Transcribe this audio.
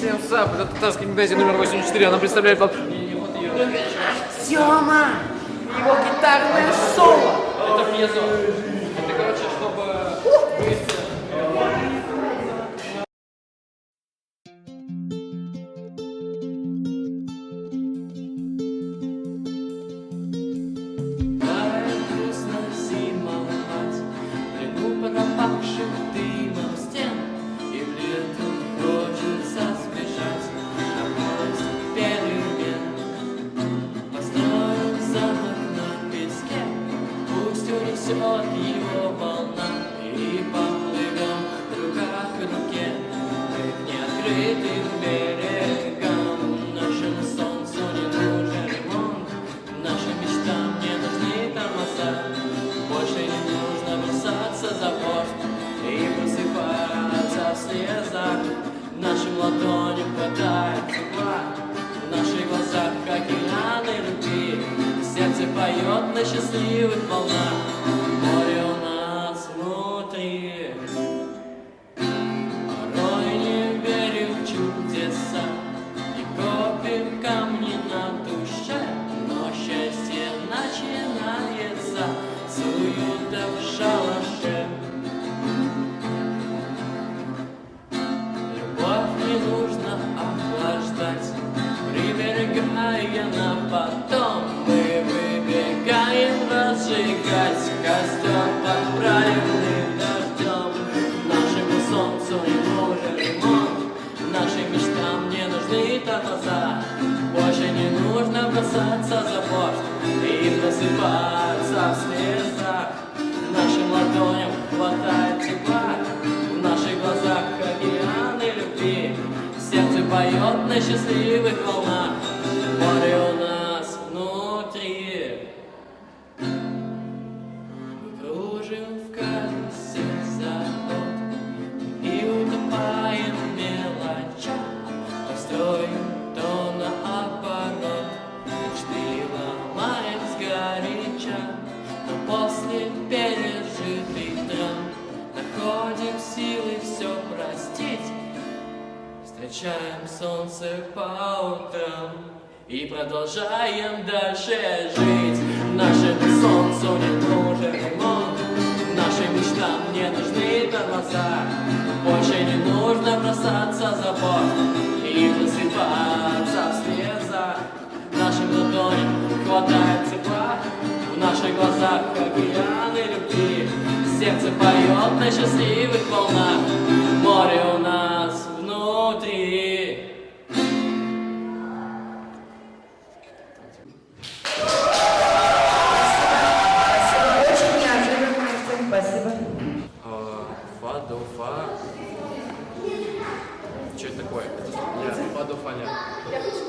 Всем сап, это татарский магазин номер 84, она представляет вам... Сёма! Его гитарное соло! Это мезо. Это, короче, чтобы... Пропавших дымом стен, и в лету хочется сбежать от поезд перемен. Построим замок на песке, пусть унесет его волна, и поплывем рука к руке мы к неоткрытым берегам. Нашему солнцу не нужен ремонт, нашим мечтам не нужны тормоза. Больше не нужно бросаться за борт и просыпаться в слезах. Нашим ладоням хватает тепла, в наших глазах океаны любви. Сердце поет на счастливых волнах, море у нас внутри. Порой не верю в чудеса и копим камни на душе, но счастье начинается с уюта в шалаше. Любовь не нужно охлаждать, приберегая на потом. Мы выбегаем разжигать костер под правильным дождем. Нашему солнцу не нужен ремонт, нашим мечтам не нужны тормоза. Больше не нужно бросаться за борт и просыпаться в слезах. Нашим ладоням хватает тепла, в наших глазах океаны любви. Сердце поет на счастливых волнах, море у нас внутри. Мы кружим в карусель забот и утопаем в мелочах. То строим, то наоборот, мечты ломаем сгоряча. Но после пережитых драм находим силы все простить. Встречаем солнце по утрам и продолжаем дальше жить. Нашему солнцу не нужен ремонт, нашим мечтам не нужны тормоза. Больше не нужно бросаться за борт и просыпаться в слезах. Нашим ладоням хватает тепла, в наших глазах океаны любви. Сердце поет на счастливых волнах, море у нас внутри. Очень неожиданно. Спасибо. Фа, до, фа. Что это такое? Это фа, до, фа, ля. Я хочу